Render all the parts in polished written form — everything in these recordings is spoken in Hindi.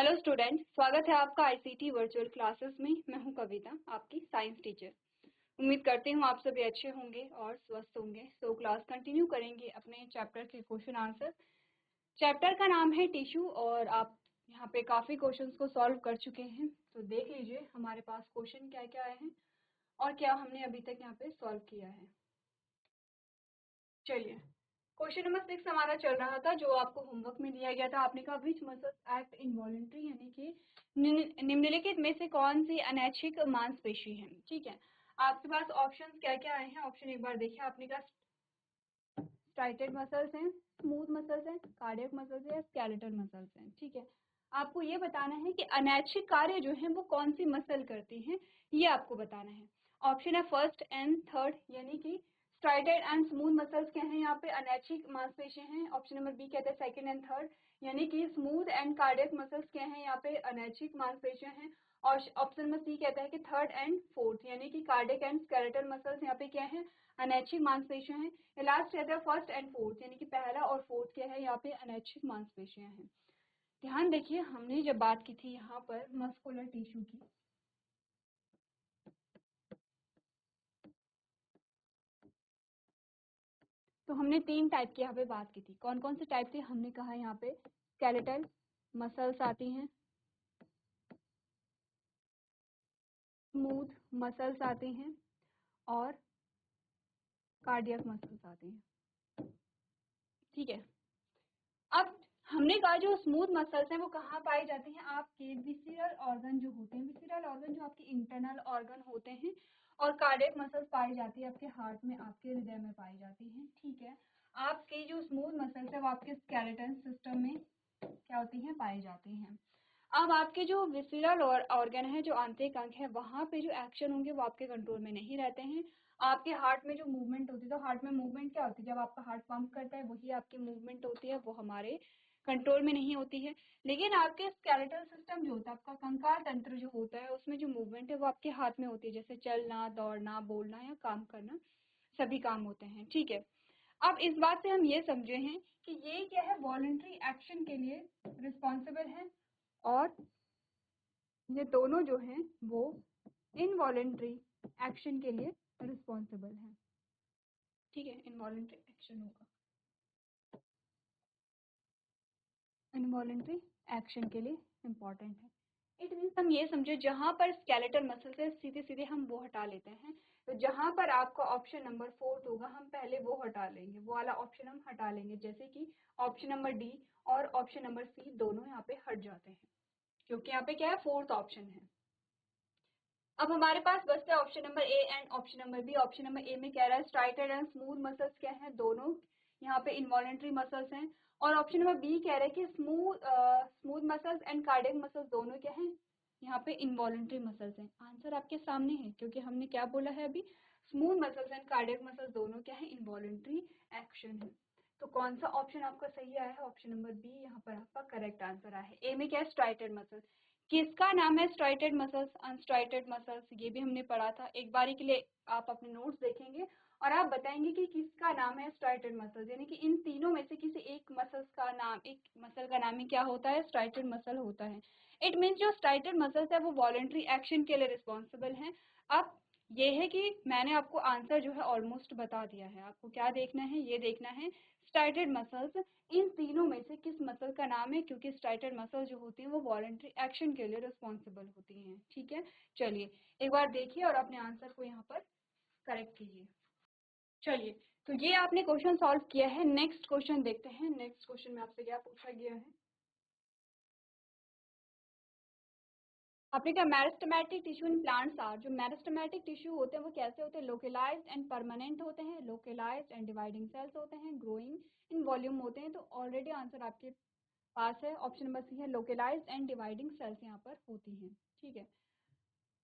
हेलो स्टूडेंट, स्वागत है आपका आईसीटी वर्चुअल क्लासेस में। मैं हूं कविता, आपकी साइंस टीचर। उम्मीद करती हूं आप सभी अच्छे होंगे और स्वस्थ होंगे। सो क्लास कंटिन्यू करेंगे अपने चैप्टर के क्वेश्चन आंसर। चैप्टर का नाम है टिश्यू और आप यहाँ पे काफी क्वेश्चंस को सॉल्व कर चुके हैं। तो देख लीजिए हमारे पास क्वेश्चन क्या क्या आए हैं और क्या हमने अभी तक यहाँ पे सॉल्व किया है। चलिए, क्वेश्चन नंबर 6 हमारा चल रहा था, जो आपको होमवर्क में दिया गया था। आपने कहा विच मसल्स एक्ट इनवॉलेंट्री, यानी कि निम्नलिखित में से कौन सी अनैच्छिक मांसपेशी है। ठीक है, आपके पास ऑप्शंस क्या क्या आए हैं। ऑप्शन एक बार देखिए। आपने कहा स्ट्राइटेड मसल्स हैं, स्मूथ मसल्स हैं, कार्डियक मसल्स हैं, स्केलेटल मसल्स हैं। ठीक है, आपको ये बताना है कि अनैच्छिक कार्य जो है वो कौन सी मसल करती हैं, ये आपको बताना है। ऑप्शन है फर्स्ट एंड थर्ड, यानी कि स्ट्राइटेड एंड स्मूथ मसल्स क्या हैं, यहाँ पे अनैच्छिक मांसपेशियां हैं। ऑप्शन नंबर बी कहते हैं सेकंड एंड थर्ड, यानी कि स्मूथ एंड कार्डियक मसल्स क्या हैं, यहाँ पे अनैच्छिक मांसपेशियां हैं। और ऑप्शन नंबर सी कहता है कि थर्ड एंड फोर्थ, यानी कि कार्डियक एंड स्केलेटल मसल्स यहाँ पे क्या है, अनैच्छिक मांसपेशियां हैं। लास्ट कहता है फर्स्ट एंड फोर्थ, यानी कि पहला और फोर्थ क्या है, यहाँ पे अनैच्छिक मांसपेशियां हैं। ध्यान देखिए, हमने जब बात की थी यहाँ पर मस्कुलर टिश्यू की, तो हमने 3 टाइप की यहाँ पे बात की थी। कौन कौन से टाइप थी, हमने कहा यहाँ पे स्केलेटल मसल्स आती हैं, स्मूथ मसल्स आती हैं और कार्डियक मसल्स आती हैं। ठीक है, अब हमने कहा जो स्मूथ मसल्स हैं वो कहाँ पाई जाती हैं, आपके विसिरल ऑर्गन जो होते हैं, विसिरल ऑर्गन जो आपके इंटरनल ऑर्गन होते हैं। और कार्डियक मसल्स पाई जाती है आपके हार्ट में, आपके हृदय में पाई जाती हैं। ठीक है, आपके जो स्मूथ मसल्स है वो आपके स्केलेटन सिस्टम में क्या होती हैं, पाई जाती हैं। अब आपके जो विसिरल और ऑर्गन है, जो आंतरिक अंग है, वहां पे जो एक्शन होंगे वो आपके कंट्रोल में नहीं रहते हैं। आपके हार्ट में जो मूवमेंट होती है, तो हार्ट में मूवमेंट क्या होती है, जब आपका हार्ट पंप करता है वही आपकी मूवमेंट होती है, वो हमारे कंट्रोल में नहीं होती है। लेकिन आपके स्केलेटल सिस्टम जो होता है, आपका कंकाल तंत्र जो होता है, उसमें जो मूवमेंट है वो आपके हाथ में होती है, जैसे चलना, दौड़ना, बोलना या काम करना, सभी काम होते हैं। ठीक है, अब इस बात से हम ये समझे हैं कि ये क्या है, वॉलंटरी एक्शन के लिए रिस्पॉन्सिबल है और ये दोनों जो हैं वो इनवॉलेंट्री एक्शन के लिए रिस्पॉन्सिबल हैं। ठीक है, इनवॉलेंट्री एक्शन होगा, इनवॉलेंट्री एक्शन के लिए इम्पॉर्टेंट है। इट मीन्स हम ये समझे, जहां पर स्केलेटल मसल से सीधे सीधे हम वो हटा लेते हैं, तो जहां पर आपका ऑप्शन नंबर 4 होगा हम पहले वो हटा लेंगे, वो वाला ऑप्शन हम हटा लेंगे। जैसे कि ऑप्शन नंबर डी और ऑप्शन नंबर सी दोनों यहाँ पे हट जाते हैं, क्योंकि यहाँ पे क्या है, फोर्थ ऑप्शन है। अब हमारे पास बचता है option number A and option number B. Option number A में कह रहा है स्ट्राइटेड एंड स्मूथ मसल्स क्या है, दोनों यहाँ पे इनवॉलेंट्री मसल्स हैं। और ऑप्शन नंबर बी कह रहा है कि smooth muscles and cardiac muscles दोनों क्या हैं, यहाँ पे इनवॉलेंट्री मसल्स हैं। आंसर आपके सामने है, क्योंकि हमने क्या बोला है अभी, smooth muscles and cardiac muscles दोनों क्या है, इनवॉलेंट्री एक्शन है। तो कौन सा ऑप्शन आपका सही आया है, ऑप्शन नंबर बी यहाँ पर आपका करेक्ट आंसर आया है। ए में क्या है, स्ट्राइटेड मसल्स। किसका नाम है स्ट्राइटेड मसल्स, अनस्ट्राइटेड मसल्स, ये भी हमने पढ़ा था। एक बारी के लिए आप अपने नोट्स देखेंगे और आप बताएंगे कि किसका नाम है स्ट्राइटेड मसल्स, यानी कि इन तीनों में से किसी एक मसल्स का नाम, एक मसल का नाम ही क्या होता है, स्ट्राइटेड मसल होता है। इट मीन्स जो स्ट्राइटेड मसल्स है वो वॉलंटरी एक्शन के लिए रिस्पॉन्सिबल हैं। अब ये है कि मैंने आपको आंसर जो है ऑलमोस्ट बता दिया है। आपको क्या देखना है, ये देखना है स्ट्राइटेड मसल्स इन तीनों में से किस मसल का नाम है, क्योंकि स्ट्राइटेड मसल जो होती है वो वॉलंटरी एक्शन के लिए रिस्पॉन्सिबल होती हैं। ठीक है, चलिए एक बार देखिए और अपने आंसर को यहाँ पर करेक्ट कीजिए। चलिए, तो ये आपने क्वेश्चन सॉल्व किया है। नेक्स्ट क्वेश्चन देखते हैं। नेक्स्ट क्वेश्चन में आपसे क्या पूछा गया है। आपने कहा meristematic tissue in plants are, जो मेरिस्टेमेटिक टिश्यू होते हैं वो कैसे होते हैं, लोकलाइज्ड एंड परमानेंट होते हैं, लोकलाइज्ड एंड डिवाइडिंग सेल्स होते हैं, ग्रोइंग इन वॉल्यूम होते हैं। तो ऑलरेडी आंसर आपके पास है, ऑप्शन नंबर सी है, लोकलाइज्ड एंड डिवाइडिंग सेल्स यहाँ पर होती हैं। ठीक है,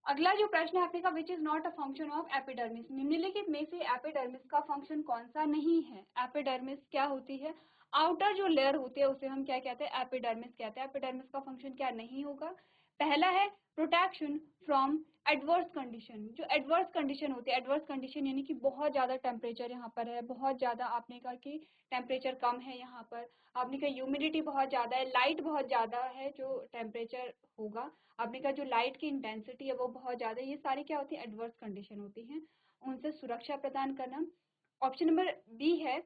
अगला जो प्रश्न है आपने कहा which is not a function of epidermis, निम्नलिखित में से एपिडर्मिस का फंक्शन कौन सा नहीं है। एपिडर्मिस क्या होती है, आउटर जो लेयर होती है उसे हम क्या कहते हैं, एपिडर्मिस कहते हैं। एपिडर्मिस का फंक्शन क्या नहीं होगा, पहला है प्रोटेक्शन फ्रॉम एडवर्स कंडीशन। जो एडवर्स कंडीशन होती है, एडवर्स कंडीशन यानी कि बहुत ज़्यादा टेम्परेचर यहाँ पर है, बहुत ज़्यादा आपने कहा कि टेम्परेचर कम है यहाँ पर, आपने कहा ह्यूमिडिटी बहुत ज़्यादा है, लाइट बहुत ज़्यादा है, जो टेम्परेचर होगा, आपने कहा जो लाइट की इंटेंसिटी है वो बहुत ज़्यादा है, ये सारी क्या होती है, एडवर्स कंडीशन होती हैं, उनसे सुरक्षा प्रदान करना। ऑप्शन नंबर बी है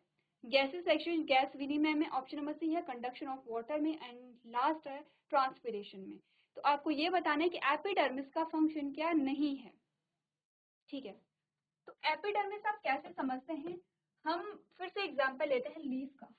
गैसेस एक्सचेंज, गैस विनिमय में। ऑप्शन नंबर सी है कंडक्शन ऑफ वाटर में। एंड लास्ट है ट्रांसपिरेशन में। तो आपको ये बताना है कि एपिडर्मिस का फंक्शन क्या नहीं है, ठीक है। तो एपिडर्मिस आप कैसे समझते हैं, हम फिर से एग्जांपल लेते हैं लीफ का।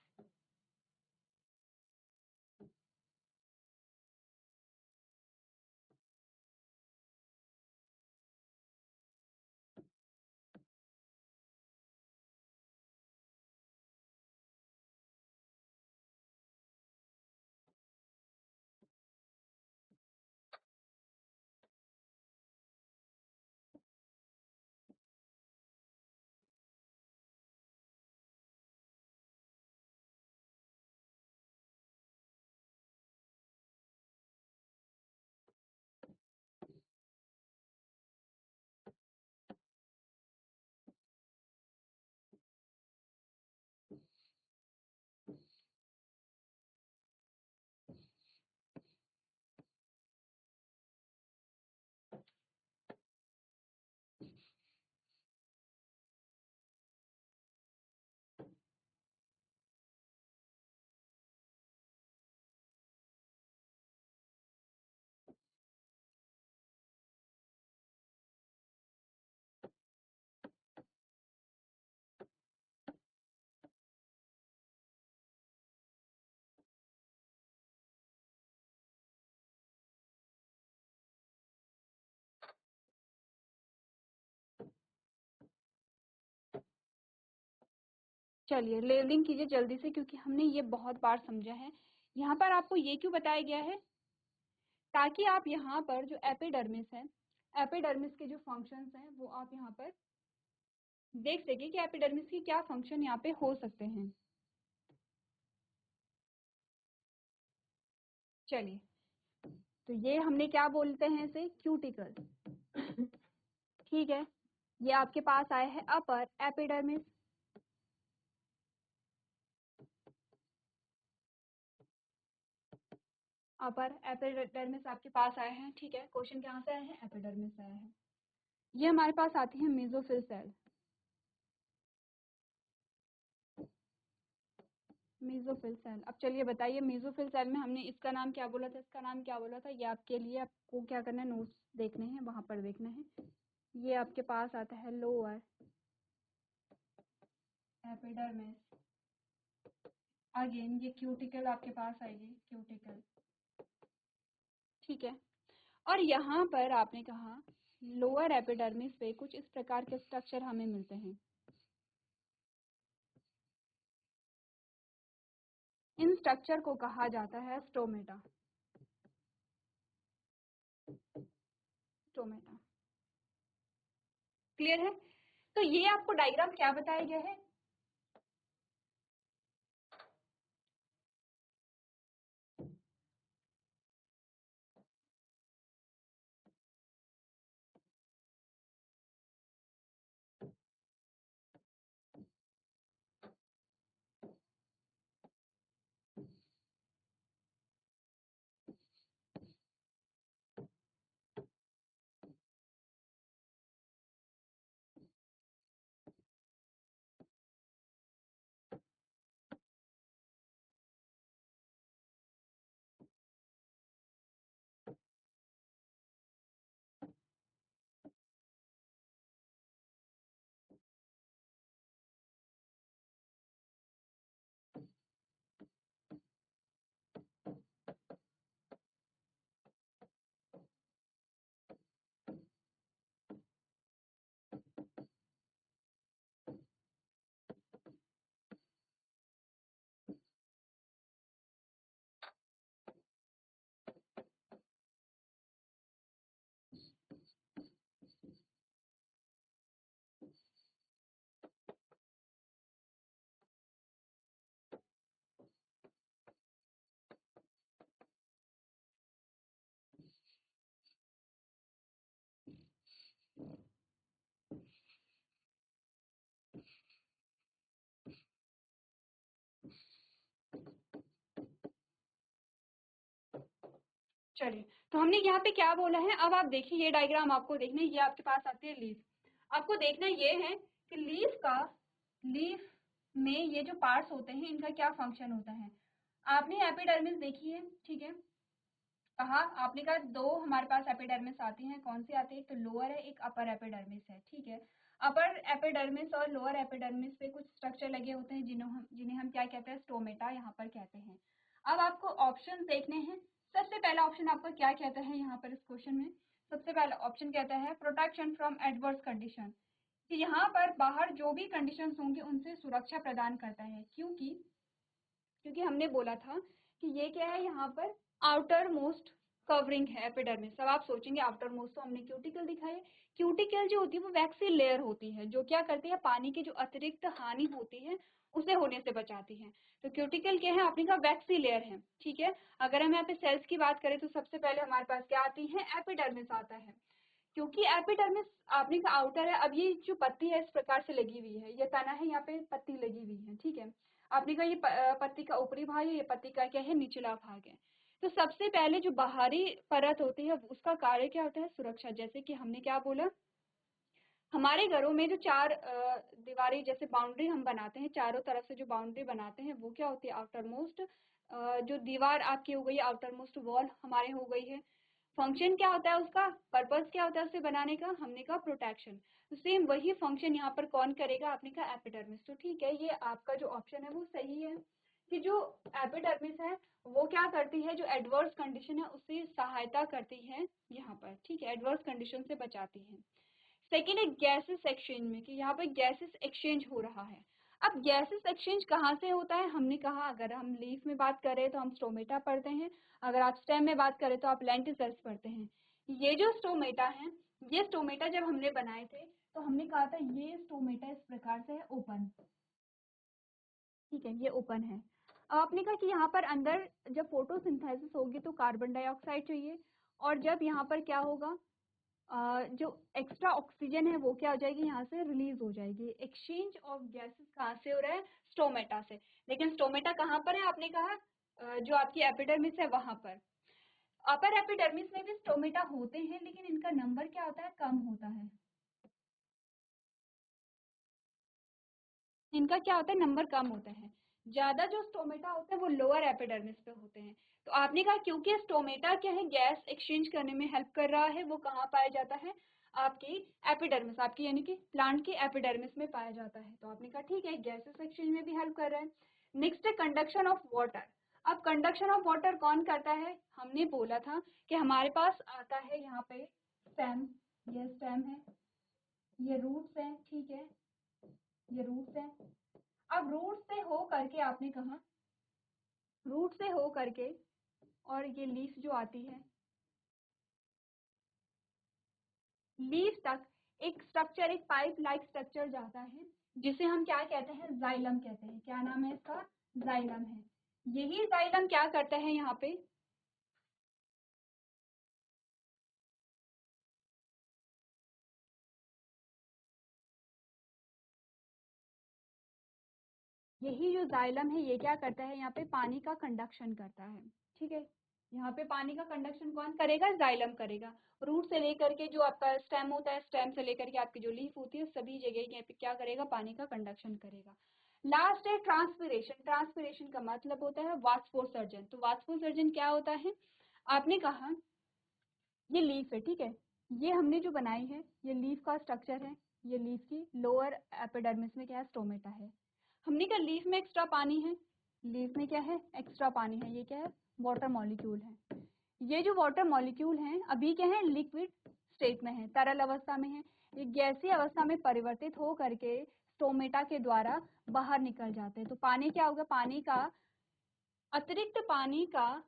चलिए लेवलिंग कीजिए जल्दी से, क्योंकि हमने ये बहुत बार समझा है। यहाँ पर आपको ये क्यों बताया गया है, ताकि आप यहाँ पर जो एपिडर्मिस है, एपिडर्मिस के जो फंक्शंस हैं वो आप यहाँ पर देख सके कि एपिडर्मिस की क्या फंक्शन यहाँ पे हो सकते हैं। चलिए, तो ये हमने क्या बोलते हैं इसे, क्यूटिकल, ठीक है। ये आपके पास आया है अपर एपिडर्मिस, अपर एपिडर्मिस आपके पास आए हैं, ठीक है। क्वेश्चन कहाँ से आए हैं, एपिडर्मिस से आए हैं। ये हमारे पास आती है मेसोफिल सेल, मेसोफिल सेल। अब चलिए बताइए, मेसोफिल सेल में हमने इसका नाम क्या बोला था, इसका नाम क्या बोला था, ये आपके लिए आपको क्या करना है, नोट्स देखने हैं, वहां पर देखना है। ये आपके पास आता है लोअर एपिडर्मिस, अगेन ये क्यूटिकल आपके पास आएगी, क्यूटिकल, ठीक है। और यहाँ पर आपने कहा लोअर एपिडर्मिस पे कुछ इस प्रकार के स्ट्रक्चर हमें मिलते हैं। इन स्ट्रक्चर को कहा जाता है स्टोमेटा, स्टोमेटा, क्लियर है। तो ये आपको डायग्राम क्या बताया गया है, चलिए, तो हमने यहाँ पे क्या बोला है, अब आप देखिए ये डायग्राम आपको देखना है, ये आपके पास आती है लीफ। आपको देखना ये है कि लीफ में ये जो पार्ट्स होते हैं इनका क्या फंक्शन होता है। आपने एपिडर्मिस देखी है, ठीक है, कहा आपने कहा दो हमारे पास एपिडर्मिस आती हैं, कौन सी आती है, एक तो लोअर है, एक अपर एपिडर्मिस है, ठीक है। अपर एपिडर्मिस और लोअर एपिडर्मिस पे कुछ स्ट्रक्चर लगे होते हैं जिन्हें हम क्या कहते हैं, स्टोमेटा यहाँ पर कहते हैं। अब आपको ऑप्शन देखने हैं। सबसे पहला ऑप्शन आपका क्या कहता है यहाँ पर इस क्वेश्चन में, सबसे पहला ऑप्शन कहता है प्रोटेक्शन फ्रॉम एडवर्स कंडीशन, कि यहाँ पर बाहर जो भी कंडीशंस होंगे उनसे सुरक्षा प्रदान करता है। क्योंकि हमने बोला था कि ये क्या है, यहाँ पर आउटर मोस्ट कवरिंग है एपिडर्मिस। अब आप सोचेंगे आउटर मोस्ट तो हमने क्यूटिकल दिखाई है। क्यूटिकल जो होती है वो वैक्सी लेयर होती है जो क्या करती है, पानी की जो अतिरिक्त हानि होती है उसे होने से बचाती है। तो क्यूटिकल क्या है, आपने कहा वैक्सी लेयर है, ठीक है। अगर हम यहाँ पे सेल्स की बात करें तो सबसे पहले हमारे पास क्या आती है, एपिडर्मिस आता है। क्योंकि एपिडर्मिस आपने का आउटर है। अब ये जो पत्ती है इस प्रकार से लगी हुई है, ये तना है, यहाँ पे पत्ती लगी हुई है, ठीक है। आपने कहा ये पत्ती का ऊपरी भाग है, ये पत्ती का क्या है, निचला भाग है। तो सबसे पहले जो बाहरी परत होती है उसका कार्य क्या होता है, सुरक्षा। जैसे कि हमने क्या बोला, हमारे घरों में जो चार दीवारी जैसे बाउंड्री हम बनाते हैं, चारों तरफ से जो बाउंड्री बनाते हैं वो क्या होती है, आउटर मोस्ट जो दीवार आपकी हो गई, आउटर मोस्ट वॉल हमारे हो गई है। फंक्शन क्या होता है उसका, पर्पस क्या होता है उसे बनाने का, हमने कहा प्रोटेक्शन। तो सेम वही फंक्शन यहाँ पर कौन करेगा, आपने कहा एपिडर्मिस। तो ठीक है, ये आपका जो ऑप्शन है वो सही है कि जो एपिडर्मिस है वो क्या करती है, जो एडवर्स कंडीशन है उससे सहायता करती है यहाँ पर, ठीक है, एडवर्स कंडीशन से बचाती है। सेकेंड है गैसेस एक्सचेंज में, कि यहाँ पे गैसेस एक्सचेंज हो रहा है। अब गैसेस एक्सचेंज कहाँ से होता है, हमने कहा अगर हम लीफ में बात करें तो हम स्टोमेटा पढ़ते हैं, अगर आप स्टेम में बात करें तो आप लेंटिसेल्स पढ़ते हैं। ये जो स्टोमेटा है, ये स्टोमेटा जब हमने बनाए थे तो हमने कहा था ये स्टोमेटा इस प्रकार से है, ओपन, ठीक है, ये ओपन है। अब आपने कहा कि यहाँ पर अंदर जब फोटोसिंथेसिस होगी तो कार्बन डाइऑक्साइड चाहिए, और जब यहाँ पर क्या होगा, जो एक्स्ट्रा ऑक्सीजन है वो क्या हो जाएगी, यहाँ से रिलीज हो जाएगी। एक्सचेंज ऑफ गैसेस कहाँ से हो रहा है, स्टोमेटा से। लेकिन स्टोमेटा कहाँ पर है, आपने कहा जो आपकी एपिडर्मिस है वहां पर। अपर एपिडर्मिस में भी स्टोमेटा होते हैं लेकिन इनका नंबर क्या होता है, कम होता है। इनका क्या होता है, नंबर कम होता है। ज्यादा जो स्टोमेटा होते हैं वो लोअर एपिडर्मिस पे होते हैं। तो आपने कहा क्योंकि स्टोमेटा क्या है, गैस एक्सचेंज करने में हेल्प कर रहा है, वो कहाँ पाया जाता है, आपकी एपिडर्मिस, आपकी यानी कि प्लांट की एपिडर्मिस में पाया जाता है। तो आपने कहा ठीक है, गैसेस एक्सचेंज में भी हेल्प कर रहा है। नेक्स्ट है कंडक्शन ऑफ वाटर। अब कंडक्शन ऑफ वाटर कौन करता है, हमने बोला था कि हमारे पास आता है यहाँ पे स्टेम, ये स्टेम है, ये रूट्स है, ठीक है, ये रूट्स है। अब रूट से हो करके आपने कहा, रूट से हो करके और ये लीफ जो आती है, लीफ तक एक स्ट्रक्चर, एक पाइप लाइक स्ट्रक्चर जाता है जिसे हम क्या कहते हैं, जाइलम कहते हैं। क्या नाम है इसका, जाइलम है। यही जाइलम क्या करता है यहाँ पे, यही जो जाइलम है ये क्या करता है, यहाँ पे पानी का कंडक्शन करता है, ठीक है। यहाँ पे पानी का कंडक्शन कौन करेगा, जाइलम करेगा। रूट से लेकर के जो आपका स्टेम होता है, स्टेम से लेकर के आपकी जो लीफ होती है, सभी जगह यहाँ पे क्या करेगा, पानी का कंडक्शन करेगा। लास्ट है ट्रांसपिरेशन। ट्रांसपिरेशन का मतलब होता है वाष्पोत्सर्जन। तो वाष्पोत्सर्जन क्या होता है, आपने कहा ये लीफ है, ठीक है, ये हमने जो बनाई है ये लीफ का स्ट्रक्चर है, ये लीफ की लोअर एपिडर्मिस में क्या है, स्टोमेटा है। हमने कहा लीफ में एक्स्ट्रा पानी है, लीफ में क्या है, एक्स्ट्रा पानी है, ये क्या है, वाटर मॉलिक्यूल है। ये जो वाटर मॉलिक्यूल हैं अभी क्या है, लिक्विड स्टेट में है, तरल अवस्था में है। ये गैसीय अवस्था में परिवर्तित हो करके स्टोमेटा के द्वारा बाहर निकल जाते हैं। तो पानी क्या होगा, पानी का अतिरिक्त पानी का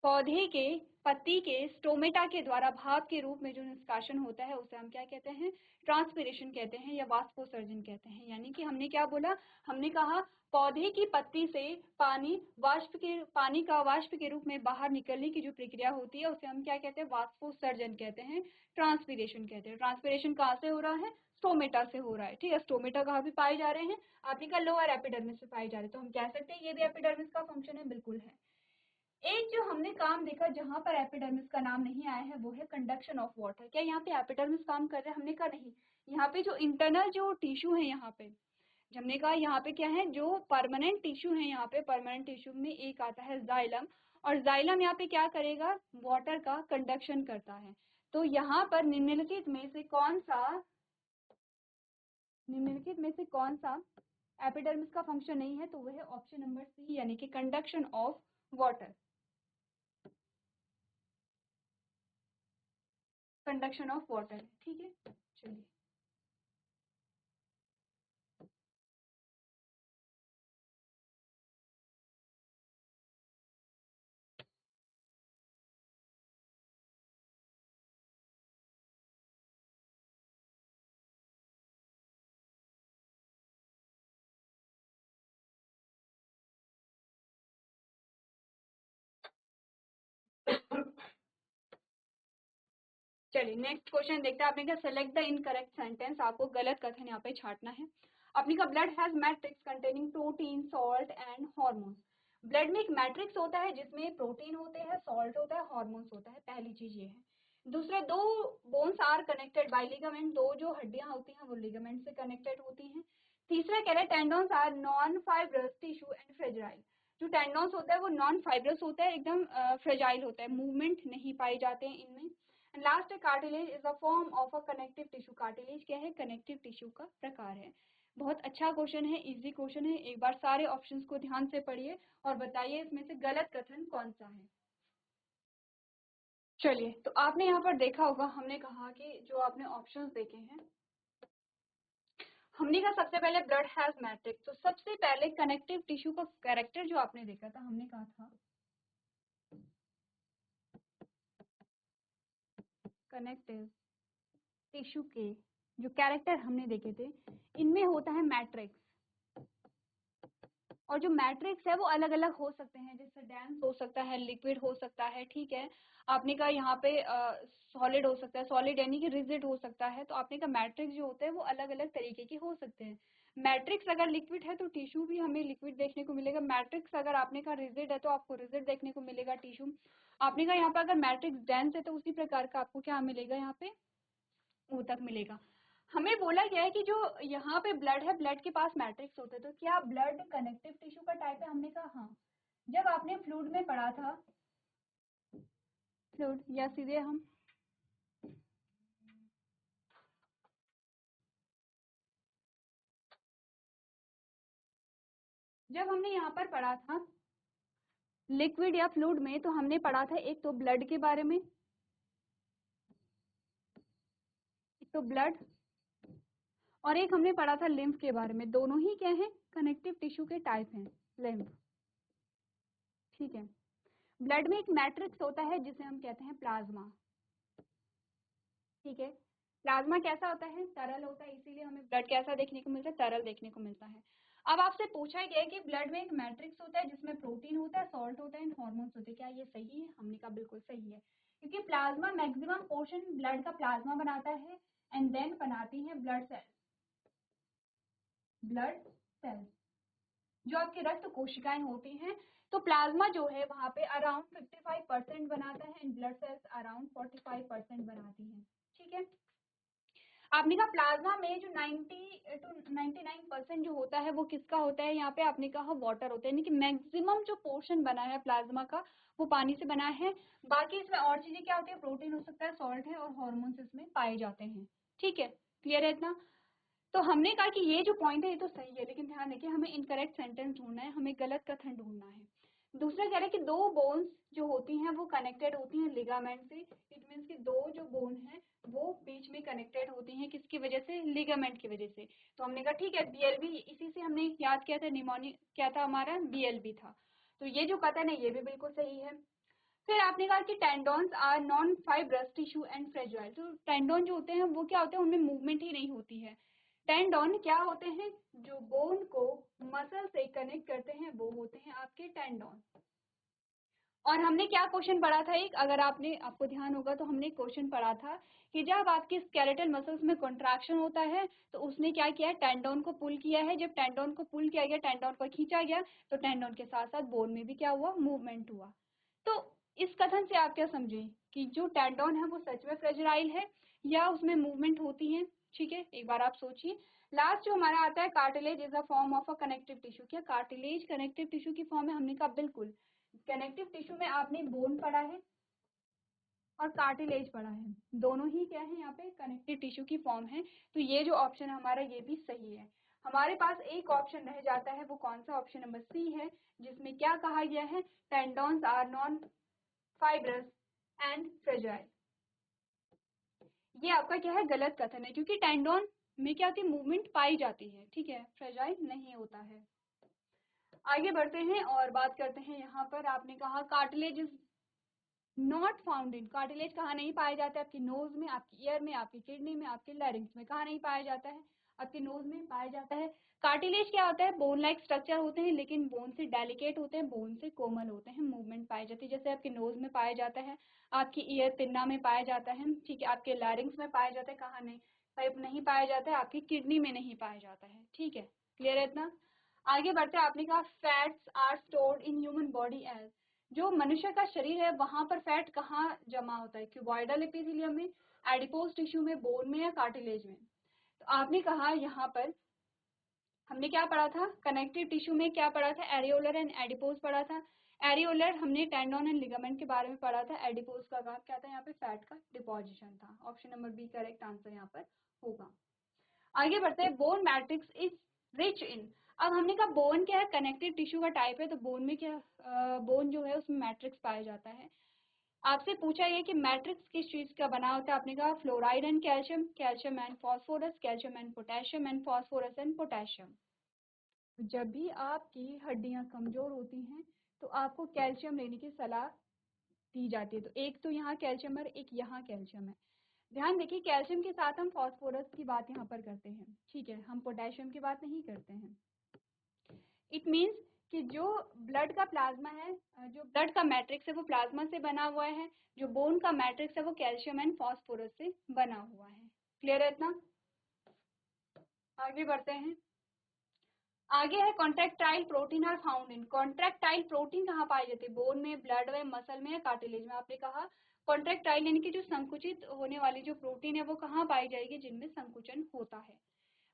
पौधे के पत्ती के स्टोमेटा के द्वारा भाप के रूप में जो निष्कासन होता है उसे हम क्या कहते हैं, ट्रांसपिरेशन कहते हैं या वाष्पोत्सर्जन कहते हैं। यानी कि हमने क्या बोला, हमने कहा पौधे की पत्ती से पानी का वाष्प के रूप में बाहर निकलने की जो प्रक्रिया होती है उसे हम क्या कहते हैं, वाष्पोत्सर्जन कहते हैं, ट्रांसपिरेशन कहते हैं। ट्रांसपिरेशन कहाँ से हो रहा है, स्टोमेटा से हो रहा है, ठीक है। स्टोमेटा कहाँ भी पाए जा रहे हैं, आपने कहा लोअर एपिडर्मिस में पाए जा रहे हैं, तो हम कह सकते हैं ये भी एपिडर्मिस का फंक्शन है, बिल्कुल है। एक जो हमने काम देखा जहां पर एपिडर्मिस का नाम नहीं आया है वो है कंडक्शन ऑफ वाटर। क्या यहाँ पे एपिडर्मिस काम कर रहा है? हमने कहा नहीं। यहाँ पे जो इंटरनल जो टिश्यू है, यहाँ पे हमने कहा यहाँ पे क्या है, जो परमानेंट टिश्यू है, यहाँ पे परमानेंट टिश्यू में एक आता है जाइलम, और जाइलम यहाँ पे क्या करेगा, वाटर का कंडक्शन करता है। तो यहाँ पर निम्नलिखित में से कौन सा एपिडर्मिस का फंक्शन नहीं है? तो वह है ऑप्शन नंबर सी, यानी कि conduction of water. Conduction of water, ठीक है। चलिए, चलिए नेक्स्ट क्वेश्चन देखते हैं। आपने कहा सेलेक्ट द इनकरेक्ट सेंटेंस, आपको गलत कथन यहाँ पे छांटना है। आपने कहा blood has matrix containing protein, salt and hormones. Blood में एक मैट्रिक्स होता है जिसमें प्रोटीन होते हैं, सॉल्ट होता है, हॉर्मोन्स होता है। पहली चीज ये है। दूसरे, दो bones are connected by ligament, दो जो हड्डियां होती हैं वो लिगामेंट से कनेक्टेड होती हैं। तीसरा कह रहे हैं tendons are non fibrous tissue and fragile. जो टेंडोन्स होता है वो नॉन फाइब्रस होता है, एकदम फ्रेजाइल होता है, मूवमेंट नहीं पाए जाते हैं इनमें। Last, cartilage is a form of a connective tissue. Cartilage क्या है? कनेक्टिव टिश्यू का प्रकार है। बहुत अच्छा क्वेश्चन है, इजी क्वेश्चन है। एक बार सारे ऑप्शंस को ध्यान से पढ़िए और बताइए इसमें से गलत कथन कौन सा है। चलिए, तो आपने यहाँ पर देखा होगा, हमने कहा कि जो आपने ऑप्शंस देखे हैं, हमने कहा सबसे पहले ब्लड हैज मैट्रिक्स। तो सबसे पहले कनेक्टिव टिश्यू का कैरेक्टर जो आपने देखा था, हमने कहा था कनेक्टिव टिश्यू के जो कैरेक्टर हमने देखे थे, इनमें होता है मैट्रिक्स। और जो मैट्रिक्स है वो अलग अलग हो सकते हैं, जैसे डेंस हो सकता है, लिक्विड हो सकता है, ठीक है। आपने कहा यहाँ पे सॉलिड हो सकता है, सॉलिड यानी कि रिजिड हो सकता है। तो आपने कहा मैट्रिक्स जो होते हैं वो अलग अलग तरीके के हो सकते हैं। मैट्रिक्स अगर लिक्विड है तो टिश्यू भी हमें लिक्विड देखने को मिलेगा। मैट्रिक्स अगर आपने कहा रिजिड है तो आपको रिजिड देखने को मिलेगा टिश्यू। आपने कहा यहाँ पे अगर मैट्रिक्स डेंस है तो उसी प्रकार का आपको क्या मिलेगा, यहाँ पे ऊतक मिलेगा। हमें बोला गया है कि जो यहाँ पे ब्लड है, ब्लड के पास मैट्रिक्स होते हैं। तो क्या ब्लड कनेक्टिव टिश्यू का टाइप है? हमने कहा हाँ। जब आपने फ्लूइड में पढ़ा था, फ्लूइड या सीधे हम जब हमने यहाँ पर पढ़ा था लिक्विड या फ्लूइड में, तो हमने पढ़ा था एक तो ब्लड के बारे में, एक तो ब्लड, और एक हमने पढ़ा था लिम्फ के बारे में। दोनों ही क्या है? कनेक्टिव टिश्यू के टाइप हैं, लिम्फ, ठीक है। ब्लड में एक मैट्रिक्स होता है जिसे हम कहते हैं प्लाज्मा, ठीक है। प्लाज्मा कैसा होता है? तरल होता है, इसीलिए हमें ब्लड कैसा देखने को मिलता है? तरल देखने को मिलता है। अब आपसे पूछा गया है कि ब्लड में एक मैट्रिक्स होता है जिसमें प्रोटीन होता है, सॉल्ट होता है एंड हॉर्मोन्स होते हैं। क्या ये सही है? हमने कहा बिल्कुल सही है, क्योंकि प्लाज्मा मैक्सिमम पोर्शन ब्लड का प्लाज्मा बनाता है एंड देन बनाती है ब्लड सेल्स। ब्लड सेल्स जो आपके रक्त कोशिकाएं होती हैं, तो प्लाज्मा जो है वहां पे अराउंड 55% बनाता है एंड ब्लड सेल्स अराउंड 45% बनाती है, ठीक है। आपने कहा प्लाज्मा में जो 90 to 99% जो होता है वो किसका होता है? यहाँ पे आपने कहा वाटर होता है, यानी कि मैक्सिमम जो पोर्शन बना है प्लाज्मा का वो पानी से बना है। बाकी इसमें और चीजें क्या होती है? प्रोटीन हो सकता है, सॉल्ट है और हॉर्मोन्स इसमें पाए जाते हैं, ठीक है। क्लियर है इतना? तो हमने कहा कि ये जो पॉइंट है ये तो सही है, लेकिन ध्यान रखिए हमें इनकरेक्ट सेंटेंस ढूंढना है, हमें गलत कथन ढूंढना है। दूसरा कह रहा है कि दो बोन्स जो होती हैं वो कनेक्टेड होती हैं लिगामेंट से। इट मीन्स कि दो जो बोन है वो बीच में कनेक्टेड होती हैं, किसकी वजह से? लिगामेंट की वजह से। तो हमने कहा ठीक है, बीएलबी, इसी से हमने याद किया था, निमोनिक क्या था हमारा? बीएलबी था। तो ये जो कथन है ये भी बिल्कुल सही है। फिर आपने कहा कि tendons are non fibrous tissue and fragile. तो टेंडोन जो होते हैं वो क्या होते हैं? उनमें मूवमेंट ही नहीं होती है। टेंडोन क्या होते हैं? जो बोन को मसल से कनेक्ट करते हैं वो होते हैं आपके टेंडोन। और हमने क्या क्वेश्चन पढ़ा था एक, अगर आपको ध्यान होगा तो हमने क्वेश्चन पढ़ा था कि जब आपके स्केलेटल मसल्स में कॉन्ट्रैक्शन होता है तो उसने क्या किया? टेंडोन को पुल किया है। जब टेंडोन को पुल किया गया, टेंडोन को खींचा गया, तो टेंडोन के साथ साथ बोन में भी क्या हुआ? मूवमेंट हुआ, तो इस कथन से आप क्या समझे कि जो टेंडोन है वो सच में फ्रेजाइल है या उसमें मूवमेंट होती है। ठीक है, एक बार आप सोचिए। लास्ट जो हमारा आता है, cartilage is a form of a connective tissue. क्या कार्टिलेज कनेक्टिव टिश्यू की फॉर्म है? हमने कहा बिल्कुल। कनेक्टिव टिश्यू में आपने बोन पढ़ा है और कार्टिलेज पढ़ा है, दोनों ही क्या है यहाँ पे कनेक्टिव टिश्यू की फॉर्म है। तो ये जो ऑप्शन है हमारा ये भी सही है। हमारे पास एक ऑप्शन रह जाता है, वो कौन सा? ऑप्शन नंबर सी है, जिसमें क्या कहा गया है, tendons are non fibrous and fragile. ये आपका क्या है, गलत कथन है, क्योंकि टेंडोन में क्या होती है, मूवमेंट पाई जाती है। ठीक है, फ्रेजाइल नहीं होता है। आगे बढ़ते हैं और बात करते हैं। यहाँ पर आपने कहा cartilage is not found in. Cartilage कहाँ नहीं पाया जाता है? आपकी नोज में, आपकी ईयर में, आपकी किडनी में, आपके लैरिंग्स में। कहाँ नहीं पाया जाता है? आपके नोज में पाया जाता है। कार्टिलेज क्या होता है? बोन लाइक स्ट्रक्चर होते हैं, लेकिन बोन से डेलिकेट होते हैं, बोन से कोमल होते हैं, मूवमेंट पाई जाती है। जैसे आपके नोज में पाया जाता है, आपकी ईयर पिन्ना में पाया जाता है, ठीक है, आपके लैरिंग्स में पाया जाता है। कहाँ नहीं नहीं पाया जाता है? आपकी किडनी में नहीं पाया जाता है। ठीक है, क्लियर है इतना? आगे बढ़ते हैं। आपने कहा fats are stored in human body as. जो मनुष्य का शरीर है वहां पर फैट कहाँ जमा होता है? क्यूबॉइडल एपिथेलियम में, एडिपोज टिश्यू में, बोन में या कार्टिलेज में? तो आपने कहा यहाँ पर हमने क्या पढ़ा था, कनेक्टिव टिश्यू में क्या पढ़ा था, एरियोलर एंड एडिपोज पढ़ा था। एरियोलर हमने टेंडोन एंड लिगामेंट के बारे में पढ़ा था। एडिपोज का काम क्या था? यहाँ पे फैट का डिपोजिशन था। Option number B correct answer यहाँ पर होगा। आगे बढ़ते हैं। Bone matrix is rich in. अब हमने कहा बोन क्या है, कनेक्टिव टिश्यू का टाइप है, तो बोन में क्या, बोन जो है उसमें मैट्रिक्स पाया जाता है। आपसे पूछा ये कि मैट्रिक्स किस चीज का बना होता है? आपने कहा fluoride and calcium, calcium and phosphorus, calcium and potassium and phosphorus and potassium. जब भी आपकी हड्डियां कमजोर होती हैं तो आपको कैल्शियम लेने की सलाह दी जाती है। तो एक तो यहाँ कैल्शियम है, एक यहाँ कैल्शियम है। ध्यान देखिए, कैल्शियम के साथ हम फास्फोरस की बात यहाँ पर करते हैं, ठीक है, हम पोटेशियम की बात नहीं करते हैं। इट मीन्स कि जो ब्लड का प्लाज्मा है, जो ब्लड का मैट्रिक्स है वो प्लाज्मा से बना हुआ है, जो बोन का मैट्रिक्स है वो कैल्शियम एंड फास्फोरस से बना हुआ है। क्लियर है इतना? आगे बढ़ते हैं। आगे है contractile protein are found in. Contractile protein कहाँ पाई जाती है? बोन में, ब्लड में, मसल में या कार्टिलेज में? आपने कहा कॉन्ट्रैक्टाइल यानी कि जो संकुचित होने वाली जो प्रोटीन है वो कहाँ पाई जाएगी? जिनमें संकुचन होता है।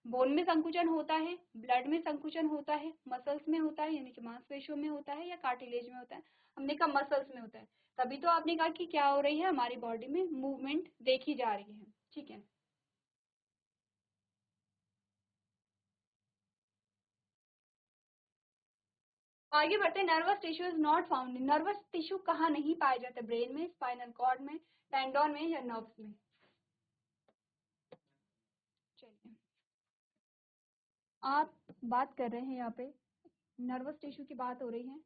बोन में संकुचन होता है, ब्लड में संकुचन होता है, मसल्स में होता है यानी कि मांसपेशियों में होता है, या कार्टिलेज में होता है? हमने कहा मसल्स में होता है। तभी तो आपने कहा कि क्या हो रही है, हमारी बॉडी में मूवमेंट देखी जा रही है। ठीक है, आगे बढ़ते हैं। Nervous tissue is not found in. Nervous tissue कहाँ नहीं पाया जाता? ब्रेन में, स्पाइनल कॉर्ड में, टेंडोन में या नर्व्स में? चलिए, आप बात कर रहे हैं यहाँ पे, नर्वस टिश्यू की बात हो रही है।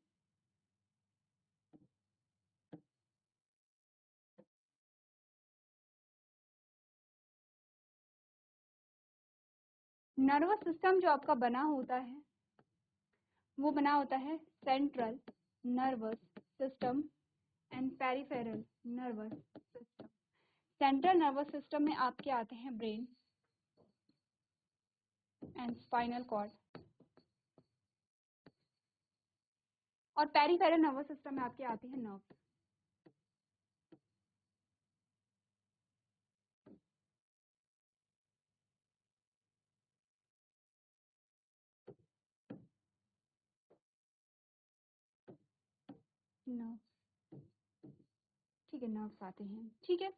नर्वस सिस्टम जो आपका बना होता है वो बना होता है central nervous system and peripheral nervous system. Central nervous system में आपके आते हैं ब्रेन एंड स्पाइनल कॉर्ड, और पेरिफेरल नर्वस सिस्टम में आपके आते हैं नर्व। नर्व, ठीक है, नर्व्स आते हैं। ठीक है,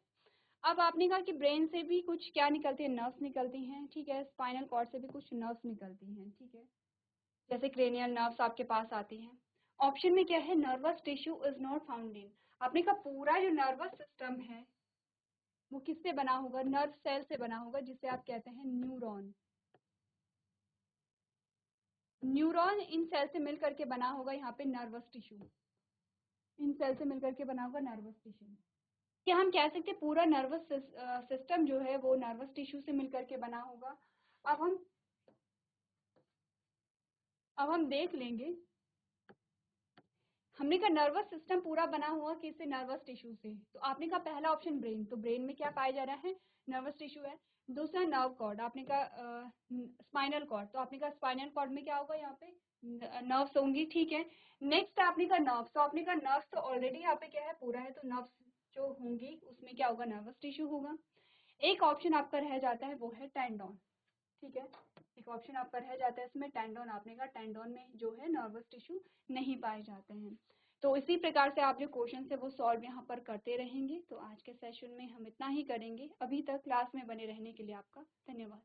अब आपने कहा कि ब्रेन से भी कुछ क्या निकलती है, नर्व्स निकलती हैं। ठीक है, स्पाइनल कॉर्ड से भी कुछ नर्व्स निकलती हैं। ठीक है, जैसे क्रेनियल नर्व्स आपके पास आती हैं। ऑप्शन में क्या है, nervous tissue is not found in. आपने कहा पूरा जो नर्वस सिस्टम है वो किससे बना होगा? नर्व सेल से बना होगा, जिसे आप कहते हैं न्यूरॉन। न्यूरॉन इन सेल से मिलकर के बना होगा यहाँ पे नर्वस टिश्यू। इन सेल से मिलकर के बना होगा नर्वस टिश्यू। क्या हम कह सकते हैं पूरा नर्वस सिस्टम जो है वो नर्वस टिश्यू से मिलकर के बना होगा? अब हम अब हम देख लेंगे। हमने कहा नर्वस सिस्टम पूरा बना हुआ किससे? नर्वस टिश्यू से। तो आपने कहा पहला ऑप्शन ब्रेन, तो ब्रेन में क्या पाया जा रहा है? नर्वस टिश्यू है। दूसरा नर्व कॉर्ड, आपने कहा स्पाइनल कॉर्ड, तो आपने कहा स्पाइनल कॉर्ड में क्या होगा? यहाँ पे नर्व्स होंगी, ठीक है। नेक्स्ट आपने कहा नर्व्स, तो आपने कहा नर्व्स तो ऑलरेडी यहाँ पे क्या है, पूरा है, तो नर्व्स जो होंगी उसमें क्या होगा, नर्वस टिश्यू होगा। एक ऑप्शन आपका रह जाता है, वो है टेंडोन, ठीक है। एक ऑप्शन आपका रह जाता है इसमें टेंडोन, आपने कहा टेंडोन में जो है नर्वस टिश्यू नहीं पाए जाते हैं। तो इसी प्रकार से आप जो क्वेश्चन है वो सॉल्व यहाँ पर करते रहेंगे। तो आज के सेशन में हम इतना ही करेंगे। अभी तक क्लास में बने रहने के लिए आपका धन्यवाद।